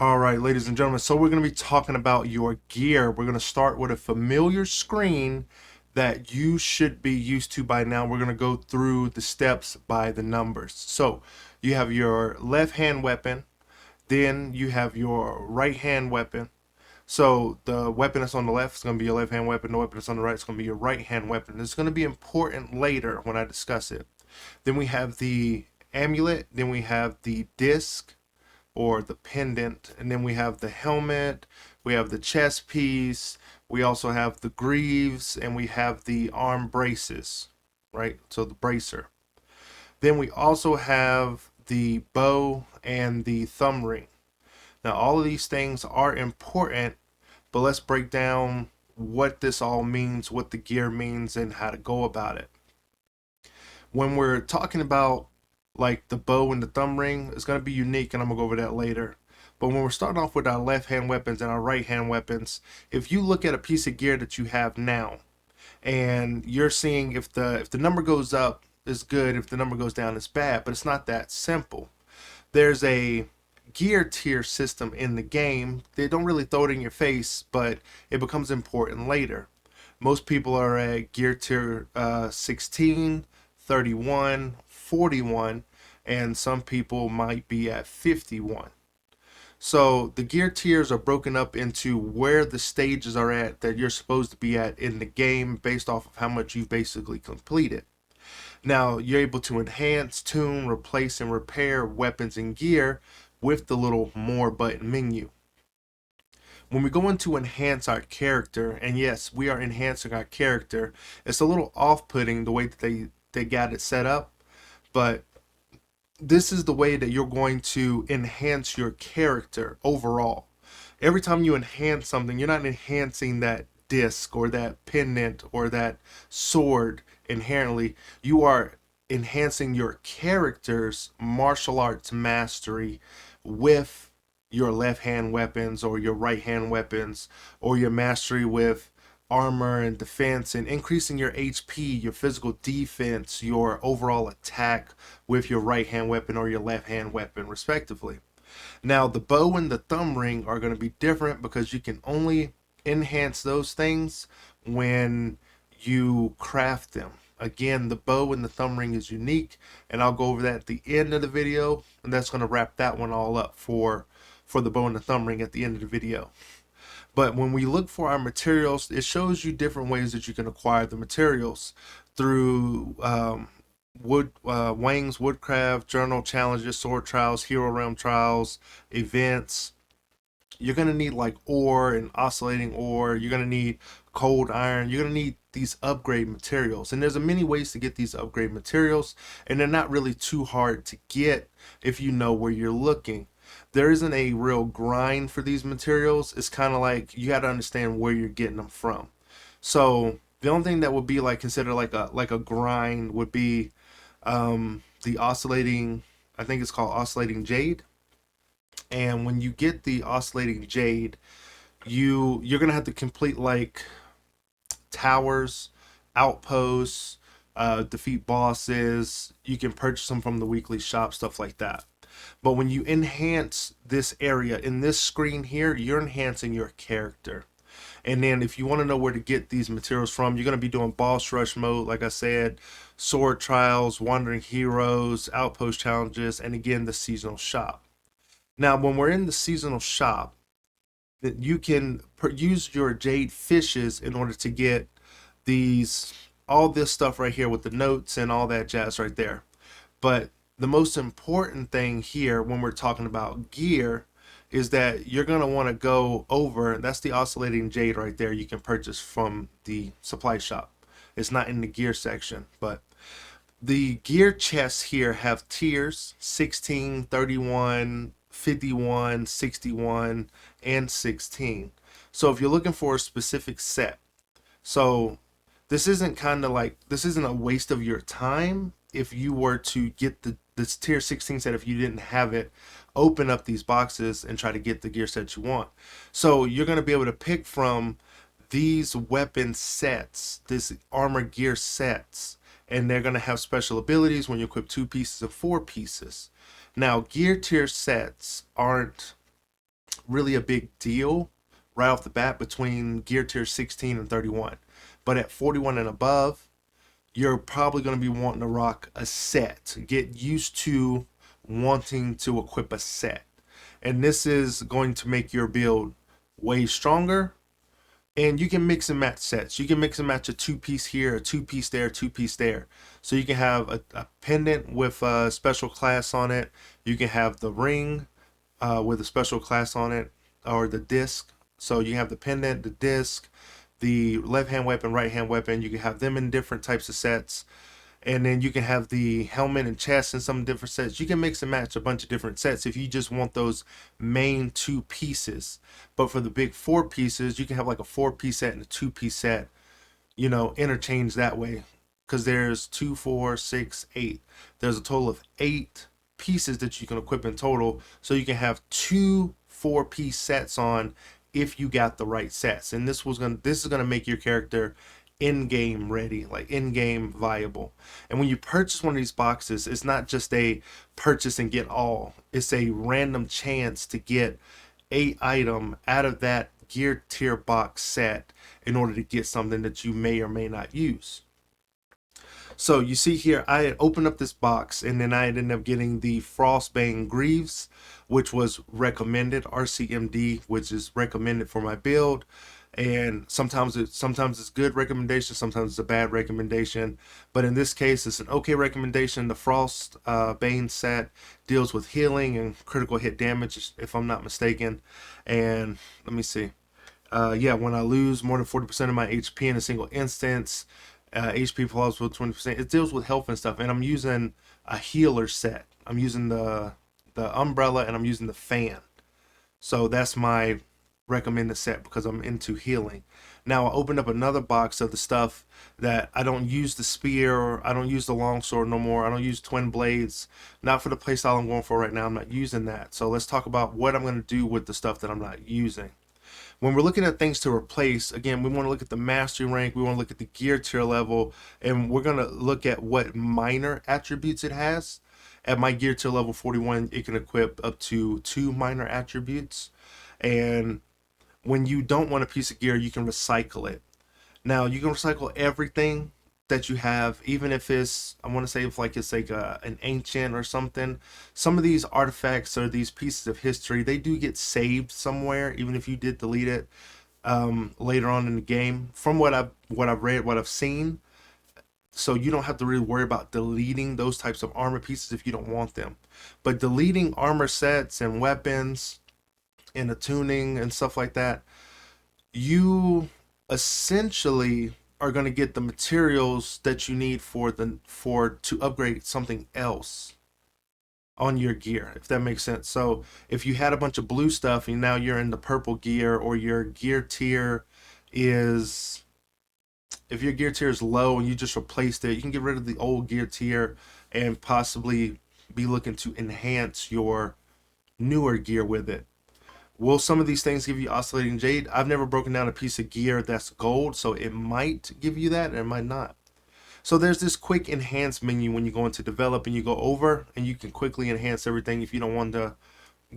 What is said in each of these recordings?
All right, ladies and gentlemen, so we're going to be talking about your gear. We're going to start with a familiar screen that you should be used to by now. We're going to go through the steps by the numbers. So you have your left hand weapon, then you have your right hand weapon. So the weapon that's on the left is going to be your left hand weapon. The weapon that's on the right is going to be your right hand weapon. It's going to be important later when I discuss it. Then we have the amulet. Then we have the disc or the pendant, and then we have the helmet, we have the chest piece, we also have the greaves, and we have the arm braces, right? So the bracer. Then we also have the bow and the thumb ring. Now all of these things are important, but let's break down what this all means, what the gear means, and how to go about it. When we're talking about like the bow and the thumb ring, it's going to be unique, and I'm going to go over that later. But when we're starting off with our left hand weapons and our right hand weapons, if you look at a piece of gear that you have now and you're seeing if the number goes up, it's good, if the number goes down, it's bad, but it's not that simple. There's a gear tier system in the game. They don't really throw it in your face, but it becomes important later. Most people are at gear tier 16, 31, 41, and some people might be at 51. So the gear tiers are broken up into where the stages are at that you're supposed to be at in the game based off of how much you've basically completed. Now you're able to enhance, tune, replace, and repair weapons and gear with the little more button menu. When we go into enhance our character, and yes, we are enhancing our character, it's a little off-putting the way that they got it set up, but this is the way that you're going to enhance your character overall. Every time you enhance something, you're not enhancing that disc or that pendant or that sword inherently. You are enhancing your character's martial arts mastery with your left hand weapons or your right hand weapons, or your mastery with armor and defense, and increasing your HP, your physical defense, your overall attack with your right hand weapon or your left hand weapon, respectively. Now, the bow and the thumb ring are going to be different because you can only enhance those things when you craft them. Again, the bow and the thumb ring is unique, and I'll go over that at the end of the video, and that's going to wrap that one all up for the bow and the thumb ring at the end of the video. But when we look for our materials, it shows you different ways that you can acquire the materials through Wang's Woodcraft, Journal Challenges, Sword Trials, Hero Realm Trials, events. You're going to need like ore and oscillating ore. You're going to need cold iron. You're going to need these upgrade materials. And there's a many ways to get these upgrade materials, and they're not really too hard to get if you know where you're looking. There isn't a real grind for these materials. It's kind of like you got to understand where you're getting them from. So the only thing that would be like considered like a grind would be the oscillating. I think it's called oscillating jade. And when you get the oscillating jade, you're gonna have to complete like towers, outposts, defeat bosses. You can purchase them from the weekly shop, stuff like that. But when you enhance this area in this screen here, you're enhancing your character. And then if you want to know where to get these materials from, you're going to be doing boss rush mode, like I said, sword trials, wandering heroes, outpost challenges, and again, the seasonal shop. Now, when we're in the seasonal shop, that you can use your jade fishes in order to get these all this stuff right here with the notes and all that jazz right there. But the most important thing here when we're talking about gear is that you're going to want to go over, that's the oscillating jade right there, you can purchase from the supply shop. It's not in the gear section, but the gear chests here have tiers: 16, 31, 51, 61, and 16. So if you're looking for a specific set, so this isn't a waste of your time if you were to get this tier 16 set. If you didn't have it, open up these boxes and try to get the gear set you want. So you're going to be able to pick from these weapon sets, this armor gear sets, and they're going to have special abilities when you equip 2 pieces of 4 pieces. Now, gear tier sets aren't really a big deal right off the bat between gear tier 16 and 31. But at 41 and above, you're probably going to be wanting to rock a set. Get used to wanting to equip a set. And this is going to make your build way stronger. And you can mix and match sets. You can mix and match a two-piece here, a two-piece there, two-piece there. So you can have a pendant with a special class on it. You can have the ring with a special class on it, or the disc. So you have the pendant, the disc, the left hand weapon, right hand weapon. You can have them in different types of sets. And then you can have the helmet and chest in some different sets. You can mix and match a bunch of different sets if you just want those main two pieces. But for the big four pieces, you can have like a 4-piece set and a 2-piece set, interchange that way. Because there's 2, 4, 6, 8. There's a total of 8 pieces that you can equip in total. So you can have 2 4-piece sets on if you got the right sets. And this is gonna make your character in-game ready, like in-game viable. And when you purchase one of these boxes, it's not just a purchase and get all. It's a random chance to get a item out of that gear tier box set in order to get something that you may or may not use. So you see here, I had opened up this box and then I ended up getting the Frostbane Greaves, which was recommended, RCMD, which is recommended for my build. And sometimes it's good recommendation, sometimes it's a bad recommendation. But in this case, it's an okay recommendation. The Frost Bane set deals with healing and critical hit damage, if I'm not mistaken. And let me see. Yeah, when I lose more than 40% of my HP in a single instance, HP falls with 20%. It deals with health and stuff. And I'm using a healer set. I'm using the umbrella and I'm using the fan. So that's my recommended set because I'm into healing. Now I opened up another box of the stuff that I don't use the spear, I don't use the longsword no more, I don't use twin blades. Not for the playstyle I'm going for right now, I'm not using that. So let's talk about what I'm going to do with the stuff that I'm not using. When we're looking at things to replace, again, we want to look at the mastery rank, we want to look at the gear tier level, and we're going to look at what minor attributes it has. At my gear tier level 41, it can equip up to 2 minor attributes. And when you don't want a piece of gear, you can recycle it. Now, you can recycle everything that you have, even if it's, I want to say, if like it's like an ancient or something. Some of these artifacts or these pieces of history, they do get saved somewhere, even if you did delete it later on in the game. From what I've read, what I've seen, so you don't have to really worry about deleting those types of armor pieces if you don't want them. But deleting armor sets and weapons and the tuning and stuff like that, you essentially are going to get the materials that you need for to upgrade something else on your gear, if that makes sense. So if you had a bunch of blue stuff and now you're in the purple gear, or your gear tier is, if your gear tier is low and you just replaced it, you can get rid of the old gear tier and possibly be looking to enhance your newer gear with it. Will some of these things give you oscillating jade? I've never broken down a piece of gear that's gold, so it might give you that and it might not. So there's this quick enhance menu when you go into develop and you go over, and you can quickly enhance everything if you don't want to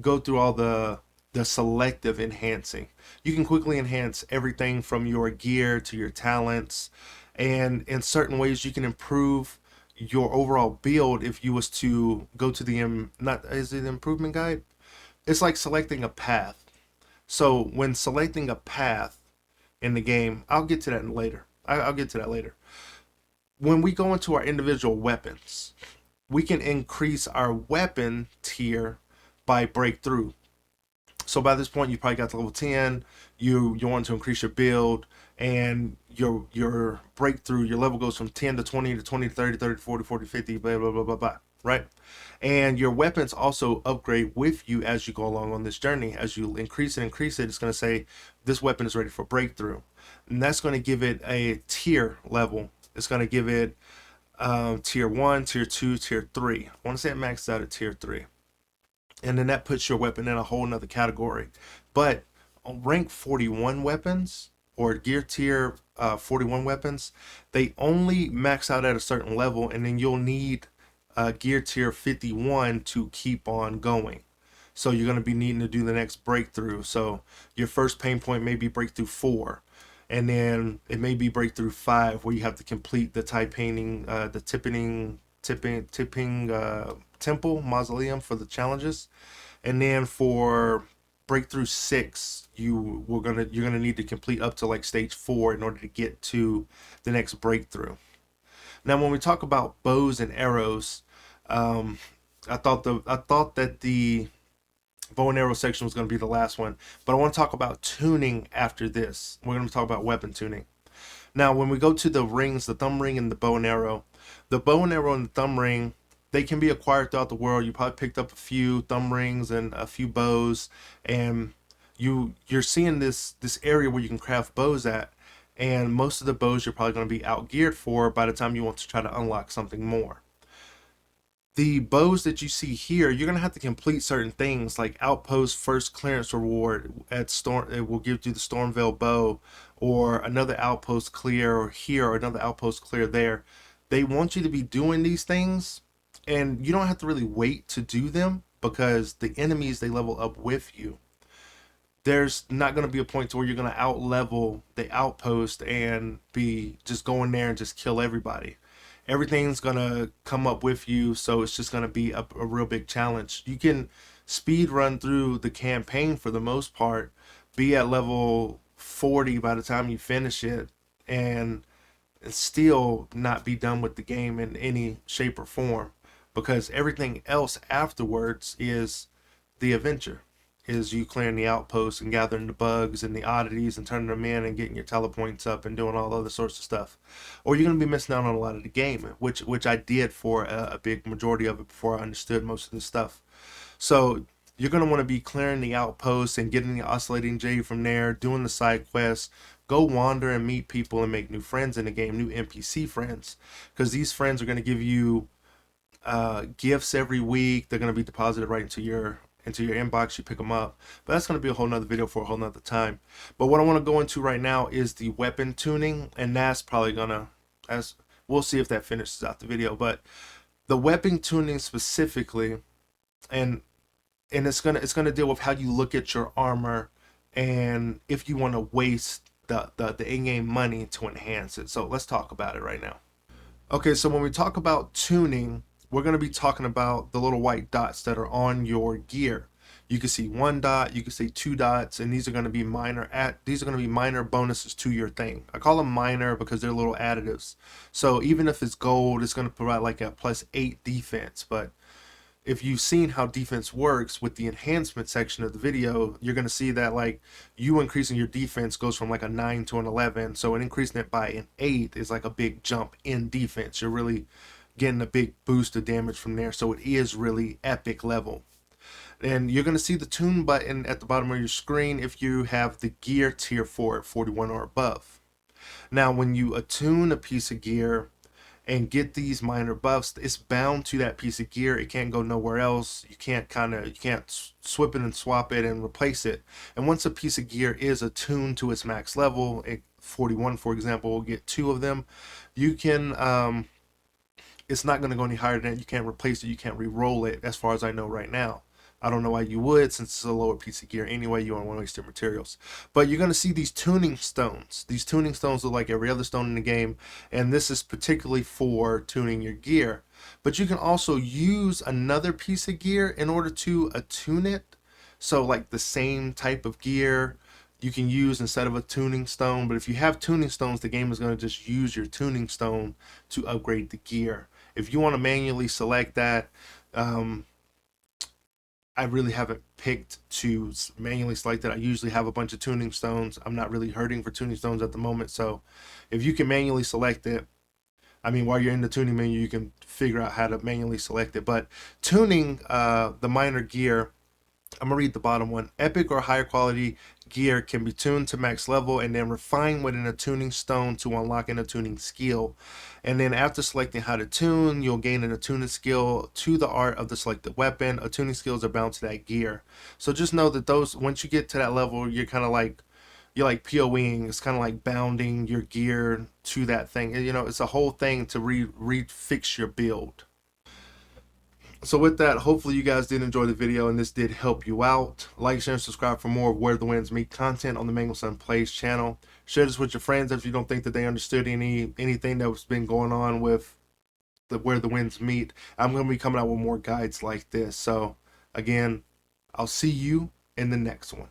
go through all the selective enhancing. You can quickly enhance everything from your gear to your talents, and in certain ways you can improve your overall build if you was to go to the not is it improvement guide? It's like selecting a path. So when selecting a path in the game, I'll get to that later. I'll get to that later. When we go into our individual weapons, we can increase our weapon tier by breakthrough. So by this point, you probably got to level 10. You want to increase your build, and your breakthrough, your level goes from 10 to 20 to 20 to 30, 30 to 40, 40 to 50, blah, blah, blah, blah, blah, right? And your weapons also upgrade with you as you go along on this journey. As you increase it, it's going to say this weapon is ready for breakthrough. And that's going to give it a tier level. It's going to give it tier 1, tier 2, tier 3. I want to say it maxed out at tier 3. And then that puts your weapon in a whole nother category. But on rank 41 weapons, or gear tier 41 weapons, they only max out at a certain level, and then you'll need gear tier 51 to keep on going. So you're going to be needing to do the next breakthrough. So your first pain point may be breakthrough 4, and then it may be breakthrough 5 where you have to complete the painting, the tipping temple mausoleum for the challenges. And then for breakthrough 6, you're gonna need to complete up to like stage 4 in order to get to the next breakthrough. Now, when we talk about bows and arrows, um, I thought that the bow and arrow section was going to be the last one, but I want to talk about tuning after this. We're going to talk about weapon tuning. Now, when we go to the rings, the thumb ring and the bow and arrow, and the thumb ring, they can be acquired throughout the world. You probably picked up a few thumb rings and a few bows, and you're seeing this area where you can craft bows at, and most of the bows you're probably going to be out geared for by the time you want to try to unlock something more. The bows that you see here, you're gonna have to complete certain things like outpost first clearance reward at storm. It will give you the Stormveil bow, or another outpost clear here, or another outpost clear there. They want you to be doing these things, and you don't have to really wait to do them because the enemies, they level up with you. There's not going to be a point to where you're going to out level the outpost and be just going there and just kill everybody. Everything's going to come up with you, so it's just going to be a real big challenge. You can speed run through the campaign for the most part, be at level 40 by the time you finish it, and still not be done with the game in any shape or form, because everything else afterwards is the adventure, is you clearing the outposts and gathering the bugs and the oddities and turning them in and getting your telepoints up and doing all other sorts of stuff. Or you're going to be missing out on a lot of the game, which I did for a big majority of it before I understood most of this stuff. So you're going to want to be clearing the outposts and getting the oscillating jade from there, doing the side quests. Go wander and meet people and make new friends in the game, new NPC friends, because these friends are going to give you gifts every week. They're going to be deposited right into your inbox. You pick them up, but that's going to be a whole nother video for a whole nother time. But what I want to go into right now is the weapon tuning, and that's probably gonna, as we'll see if that finishes out the video. But the weapon tuning specifically, and it's gonna deal with how you look at your armor and if you want to waste the in-game money to enhance it. So let's talk about it right now. Okay, so when we talk about tuning, we're going to be talking about the little white dots that are on your gear. You can see 1 dot, you can see 2 dots, and these are going to be minor bonuses to your thing. I call them minor because they're little additives. So even if it's gold, it's going to provide like a +8 defense. But if you've seen how defense works with the enhancement section of the video, you're going to see that like you increasing your defense goes from like a 9 to an 11. So increasing it by an 8 is like a big jump in defense. You're really getting a big boost of damage from there. So it is really epic level. And you're going to see the tune button at the bottom of your screen if you have the gear tier 4 at 41 or above. Now, when you attune a piece of gear and get these minor buffs, it's bound to that piece of gear. It can't go nowhere else. You can't swip it and swap it and replace it. And once a piece of gear is attuned to its max level, 41 for example, will get 2 of them. You can it's not going to go any higher than that. You can't replace it. You can't re-roll it, as far as I know right now. I don't know why you would, since it's a lower piece of gear anyway. You don't want to waste your materials. But you're going to see these tuning stones. These tuning stones look like every other stone in the game, and this is particularly for tuning your gear. But you can also use another piece of gear in order to attune it. So like the same type of gear you can use instead of a tuning stone. But if you have tuning stones, the game is going to just use your tuning stone to upgrade the gear. If you want to manually select that, I really haven't picked to manually select it. I usually have a bunch of tuning stones. I'm not really hurting for tuning stones at the moment. So if you can manually select it, I mean, while you're in the tuning menu, you can figure out how to manually select it. But tuning the minor gear, I'm gonna read the bottom one. Epic or higher quality gear can be tuned to max level and then refined with an attuning stone to unlock an attuning skill. And then after selecting how to tune, you'll gain an attuning skill to the art of the selected weapon. Attuning skills are bound to that gear. So just know that those, once you get to that level, you're kind of like, you're like POEing. It's kind of like bounding your gear to that thing. You know, it's a whole thing to refix your build. So with that, hopefully you guys did enjoy the video and this did help you out. Like, share, and subscribe for more of Where the Winds Meet content on the Mango Sun Plays channel. Share this with your friends if you don't think that they understood anything that's been going on with the Where the Winds Meet. I'm going to be coming out with more guides like this. So again, I'll see you in the next one.